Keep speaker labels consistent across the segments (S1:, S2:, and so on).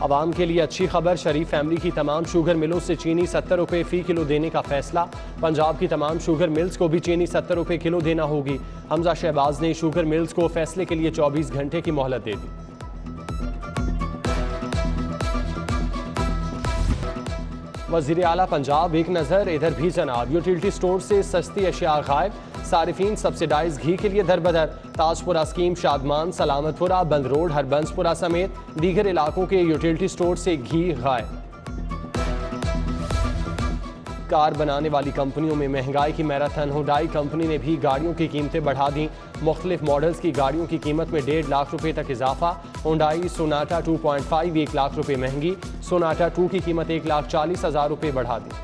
S1: आवाम के लिए अच्छी खबर, शरीफ फैमिली की तमाम शुगर मिलों से चीनी 70 रुपये फ़ी किलो देने का फैसला। पंजाब की तमाम शुगर मिल्स को भी चीनी 70 रुपये किलो देना होगी। हमजा शहबाज ने शुगर मिल्स को फैसले के लिए 24 घंटे की मोहलत दे दी। वज़ीर आला पंजाब एक नज़र इधर भी जनाब, यूटिलिटी स्टोर से सस्ती अशिया गायब, सारिफीन सब्सिडाइज घी के लिए दरबदर। ताजपुरा स्कीम, शादमान, सलामतपुरा, बंद रोड, हरबंसपुरा समेत दीगर इलाकों के यूटिलिटी स्टोर से घी गायब। कार बनाने वाली कंपनियों में महंगाई की मैराथन, हुंडई कंपनी ने भी गाड़ियों की कीमतें बढ़ा दी। मुख्तलिफ मॉडल्स की गाड़ियों की कीमत में 1.5 लाख रुपए तक इजाफा। हुंडई सोनाटा 2.5 1 लाख रुपए महंगी, सोनाटा 2 की कीमत 1,40,000 रुपए बढ़ा दी।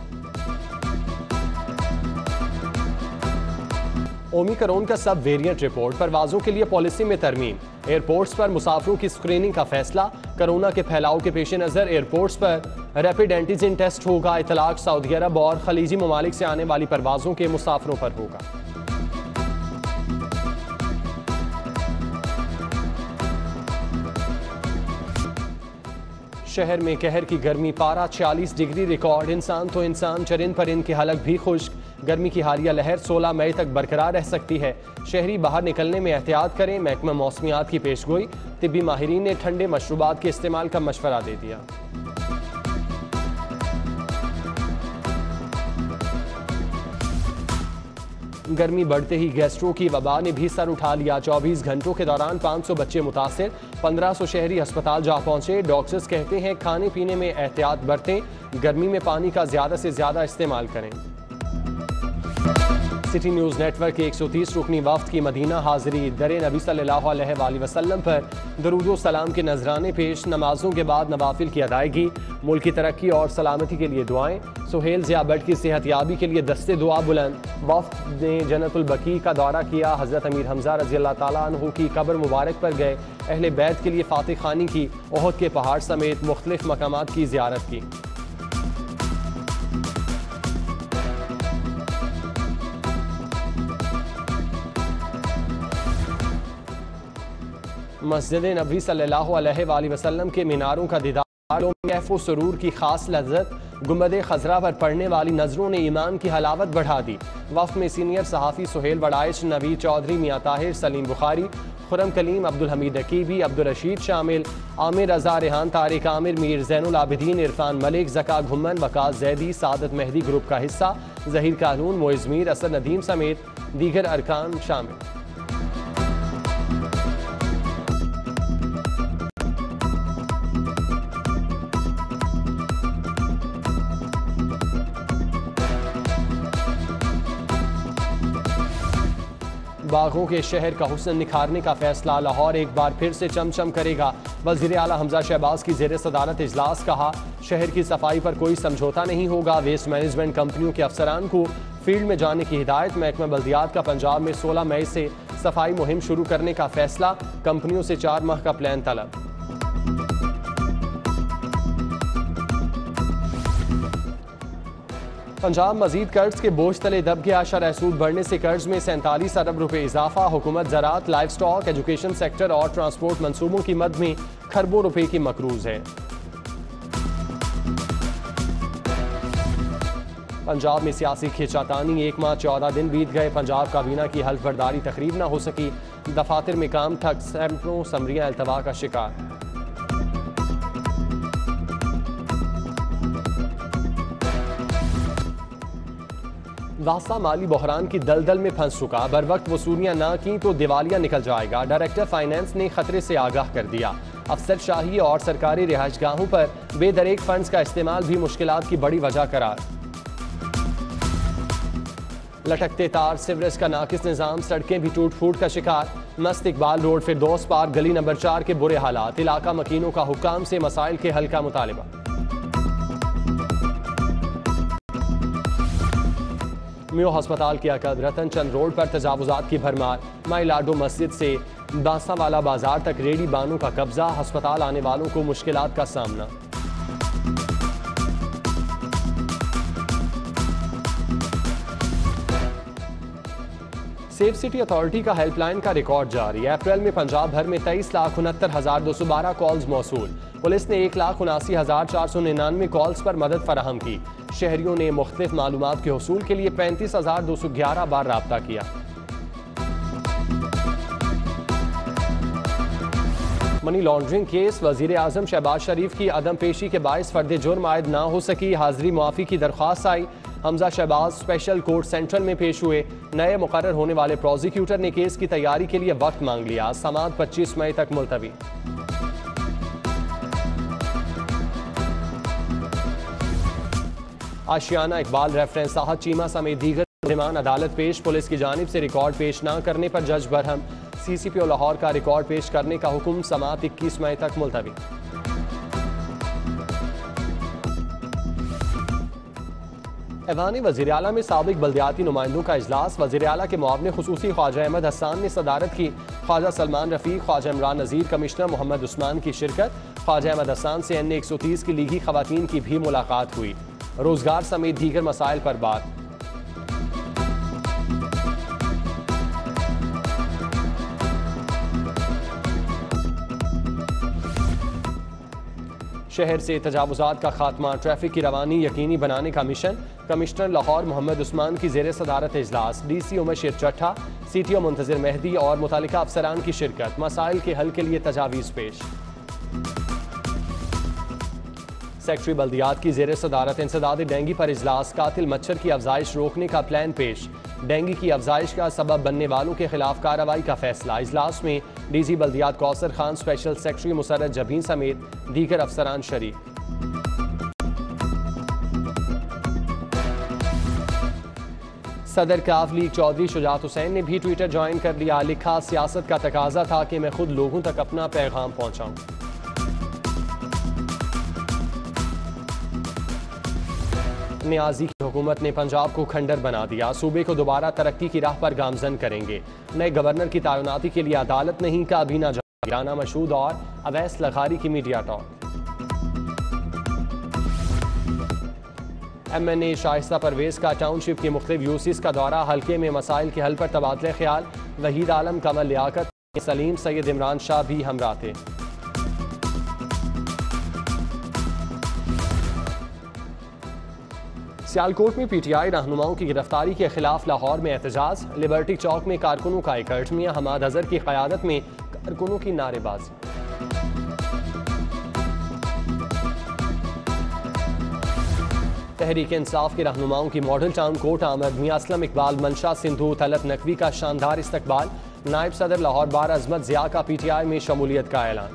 S1: ओमिक्रॉन का सब वेरिएंट रिपोर्ट, परवाजों के लिए पॉलिसी में तरमीम। एयरपोर्ट्स पर मुसाफिरों की स्क्रीनिंग का फैसला, कोरोना के फैलाव के पेश नज़र एयरपोर्ट्स पर रैपिड एंटीजन टेस्ट होगा। इतलाक सऊदी अरब और खलीजी ममालिक से आने वाली परवाजों के मुसाफिरों पर होगा। शहर में कहर की गर्मी, पारा 46 डिग्री रिकॉर्ड। इंसान तो इंसान, चरिंद परिंद के हलक भी खुश्क। गर्मी की हालिया लहर 16 मई तक बरकरार रह सकती है। शहरी बाहर निकलने में एहतियात करें। महकमा मौसमियात की पेशगोई, तिब्बी माहिरीन ने ठंडे मशरूबात के इस्तेमाल का मशवरा दे दिया। गर्मी बढ़ते ही गैस्ट्रो की वबा ने भी सर उठा लिया। 24 घंटों के दौरान 500 बच्चे मुतासिर, 1500 शहरी अस्पताल जा पहुंचे। डॉक्टर्स कहते हैं खाने पीने में एहतियात बरतें, गर्मी में पानी का ज्यादा से ज्यादा इस्तेमाल करें। सिटी न्यूज़ नेटवर्क के 130 रुकनी वफ्द की मदीना हाजिरी, दरे नबी सल्लल्लाहु अलैहि वसल्लम पर दरूद सलाम के नजराने पेश, नमाजों के बाद नवाफिल की अदायगी, मुल्क की तरक्की और सलामती के लिए दुआएं। सुहेल ज़िया बट की सेहतयाबी के लिए दस्ते दुआ बुलंद। वफ्द ने जन्नतुल बकी का दौरा किया। हज़रत अमीर हमजा रज़ी अल्लाह ताला अन्हु की कब्र मुबारक पर गए। अहले बैत के लिए फातिह खानी की, ओहद के पहाड़ समेत मुख्तलिफ मकामात की ज़ियारत की। मस्जिद नबी सल्लल्लाहु अलैहि वसल्लम के मीनारों का दीदार, कैफ व सुरूर की खास लज्जत। गुंबद खजरा पर पड़ने वाली नजरों ने ईमान की हलावत बढ़ा दी। वफ्द में सीनियर सहाफ़ी सुहेल वड़ाइश, नवीद चौधरी, मियाँ ताहिर, सलीम बुखारी, खुरम कलीम, अब्दुल हमीद अकीबी, अब्दुल रशीद शामिल, आमिर रजा, रेहान तारिक आमिर, मीर ज़ैनुल आबिदीन, इरफान मलिक, ज़का घुम्मन, वकास जैदी, सादत मेहदी ग्रुप का हिस्सा, ज़हीर कानून, मोइज़ मीर, असद नदीम समेत दीगर अरकान शामिल। बागों के शहर का हुस्न निखारने का फैसला, लाहौर एक बार फिर से चमचम करेगा। वज़ीर आला हमजा शहबाज की ज़ेर सदारत इजलास, कहा शहर की सफाई पर कोई समझौता नहीं होगा। वेस्ट मैनेजमेंट कंपनियों के अफसरान को फील्ड में जाने की हिदायत। महकमा बल्दियात का पंजाब में 16 मई से सफाई मुहिम शुरू करने का फैसला, कंपनियों से 4 माह का प्लान तलब। पंजाब मजीद कर्ज के बोझ तले दब गया। शरह सूद बढ़ने से कर्ज में 47 अरब रुपए इजाफा। हुकूमत ज़राअत, लाइफ स्टॉक, एजुकेशन सेक्टर और ट्रांसपोर्ट मंसूबों की मद में खरबों रुपए की मकरूज है। पंजाब में सियासी खींचातानी, 1 माह 14 दिन बीत गए। पंजाब काबीना की हल्फ बर्दारी तकरीब न हो सकी। दफातर में काम ठप, सैकड़ों समरियां अल्तवा का शिकार। वासा माली बहरान की दलदल में फंस चुका, बर वक्त वसूलियां ना की तो दिवालिया निकल जाएगा। डायरेक्टर फाइनेंस ने खतरे से आगाह कर दिया। अफसर शाही और सरकारी रिहाइशगाहों पर बेदरेक फंड्स का इस्तेमाल भी मुश्किलात की बड़ी वजह करार। लटकते तार, सिवरेज का नाकिस निजाम, सड़कें भी टूट फूट का शिकार। मस्त इकबाल रोड, फिरदौस पार्क, गली नंबर 4 के बुरे हालात। इलाका मकीनों का हुक्काम से मसाइल के हल का मुतालिबा। म्यो अस्पताल के अकद रतन चंद रोड पर तजावुजात की भरमार। माइलाडो मस्जिद से बांसावाला बाजार तक रेडी बानों का कब्जा। अस्पताल आने वालों को मुश्किलात का सामना। सेफ सिटी अथॉरिटी का हेल्पलाइन का रिकॉर्ड जारी। अप्रैल में पंजाब भर में 23,69,212 कॉल्स मौसूल। पुलिस ने 1,79,499 कॉल्स पर मदद फराहम की। शहरियों ने मुख्तलिफ मालूमात के हुसूल के लिए 35,211 बार राब्ता किया। मनी लॉन्ड्रिंग केस, वजीर आजम शहबाज शरीफ की अदम पेशी के बायस फर्द जुर्म आयद ना हो सकी। हाजिरी मुआफी की दरख्वास्त आई। Hamza Shahbaz special court central में पेश हुए। नए मुकर्रर होने वाले प्रोसिक्यूटर ने केस की तैयारी के लिए वक्त मांग लिया। समाअत 25 मई तक मुलतवी। आशियाना इकबाल रेफरेंस साहब चीमा समेत दीगर मुलजिमान अदालत पेश। पुलिस की जानिब से रिकॉर्ड पेश न करने पर जज बरहम। CCPO लाहौर का रिकॉर्ड पेश करने का हुक्म। समाअत 21 मई तक मुलतवी। ऐवान वज़ीर आला में साबिक बल्दियाती नुमाइंदों का इजलास। वज़ीर आला के मुआविन खुसूसी ख्वाजा अहमद हसन ने सदारत की। ख्वाजा सलमान रफीक, ख्वाजा इमरान नज़ीर, कमिश्नर मोहम्मद उस्मान की शिरकत। ख्वाजा अहमद हसन से NA 130 की लीगी खवातीन की भी मुलाकात हुई। रोजगार समेत दीगर मसाइल पर बात। शहर से तजावुजात का खात्मा, ट्रैफिक की रवानी यकीनी बनाने का मिशन। कमिश्नर लाहौर मोहम्मद उस्मान की ज़ेर सदारत इजलास। DC उमर शेर चट्ठा, CTO मुंतज़िर मेहदी और मुतालिका अफसरान की शिरकत। मसाइल के हल के लिए तजावीज़ पेश। सेक्रेटरी बल्दियात की ज़ेर सदारत इंसदाद डेंगी पर इजलास। कातिल मच्छर की अफजाइश रोकने का प्लान पेश। डेंगी की अफजाइश का सबब बनने वालों के खिलाफ कार्रवाई का फैसला। इजलास में DG बल्दियात Kausar Khan, special secretary Musarrat Jabeen समेत दीगर अफसरान शरीक। सदर काफ लीग चौधरी शुजात हुसैन ने भी ट्विटर ज्वाइन कर लिया। लिखा, सियासत का तकाजा था कि मैं खुद लोगों तक अपना पैगाम पहुंचाऊं। नियाजी की हुकूमत ने पंजाब को खंडर बना दिया। सूबे को दोबारा तरक्की की राह पर गामजन करेंगे। नए गवर्नर की तैनाती के लिए अदालत नहीं काबीना जारी। राना मशहूद और अवैस लखारी की media talk. MNA Shaista Parvez का टाउनशिप के मुख्तलिफ यूसीज का दौरा। हल्के में मसाइल के हल पर तबादले ख्याल। वहीद आलम, कमल लियाकत, सलीम, सैयद इमरान शाह भी हमरा थे। सियालकोट में PTI रहनुमाओं की गिरफ्तारी के खिलाफ लाहौर में एहतजाज। लिबर्टी चौक में कारकुनों का इकट्ठ। मियां हमाद अजहर की क़यादत में कारकुनों की नारेबाजी। तहरीक इंसाफ के रहनुमाओं की मॉडल टाउन कोर्ट आमद। मियां असलम इकबाल, मंशा सिंधु, तलत नकवी का शानदार इस्तकबाल। नायब सदर लाहौर बार अजमत ज़िया का PTI में शमूलियत का ऐलान।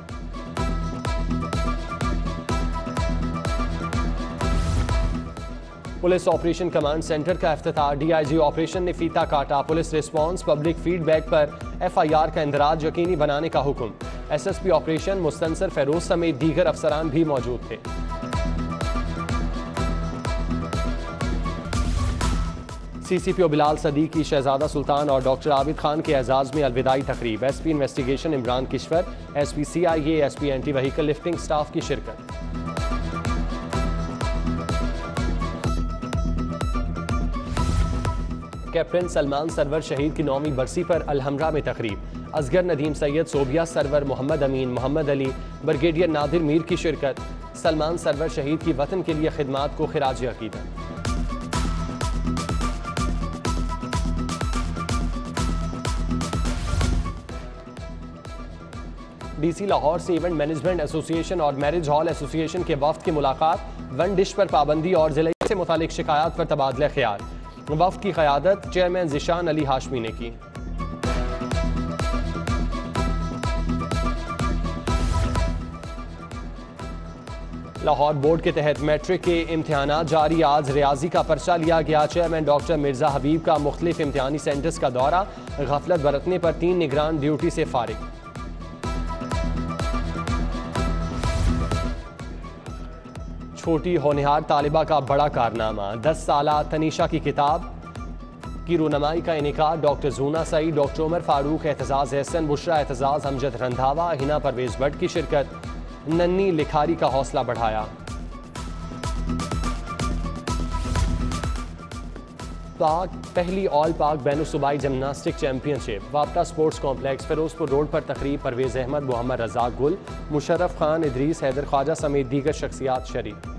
S1: पुलिस ऑपरेशन कमांड सेंटर का इफ्तिताह। DIG ऑपरेशन ने फीता काटा। पुलिस रिस्पांस, पब्लिक फीडबैक पर FIR का इंदराज यकीनी बनाने का हुक्म। SSP ऑपरेशन मुस्तनसर फेरोज समेत दीगर अफसरान भी मौजूद थे। CCPO बिलाल सदीक की शहजादा सुल्तान और डॉक्टर आबिद खान के एजाज में अलविदाई तकरीब। SP investigation Imran Kishwar, SP CIA, SP anti vehicle lifting staff की शिरकत। कैप्टन सलमान सरवर शहीद की 9वीं बरसी पर अलहमरा में तकरीब। असगर नदीम सैयद, सोबिया सरवर, मोहम्मद अमीन, मोहम्मद अली, ब्रिगेडियर नादिर मीर की शिरकत। सलमान सरवर शहीद की वतन के लिए खिदमात को खिराज अकीदत। DC लाहौर से इवेंट मैनेजमेंट एसोसिएशन और मैरिज हॉल एसोसिएशन के वफ्द की मुलाकात। वन डिश पर पाबंदी और जिले से मुतालिक शिकायत पर तबादला ख्याल। वफ्द की क़यादत चेयरमैन ज़िशान अली हाशमी ने की। लाहौर बोर्ड के तहत मैट्रिक के इम्तिहानात जारी। आज रियाजी का पर्चा लिया गया। चेयरमैन डॉक्टर मिर्जा हबीब का मुख्तलिफ इम्तिहानी सेंटर्स का दौरा। गफलत बरतने पर 3 निगरान ड्यूटी से फारिग। छोटी होनहार तालिबा का बड़ा कारनामा। 10 साला तनीशा की किताब की रूनमाई का इनेकाद। डॉक्टर जूना सईद, डॉक्टर उमर फारूक, एतजाज एहसन, बुशरा एतजाज, अमजद रंधावा, हिना परवेज भट्ट की शिरकत। नन्नी लिखारी का हौसला बढ़ाया। पाक पहली ऑल पाक बैन सूबाई gymnastic championship वापटा sports complex Firozpur road पर तकरीब। परवेज अहमद, मोहम्मद रजाक गुल, मुशर्रफ खान, इदरीस, हैदर ख्वाजा समेत दीगर शख्सियात शरीक।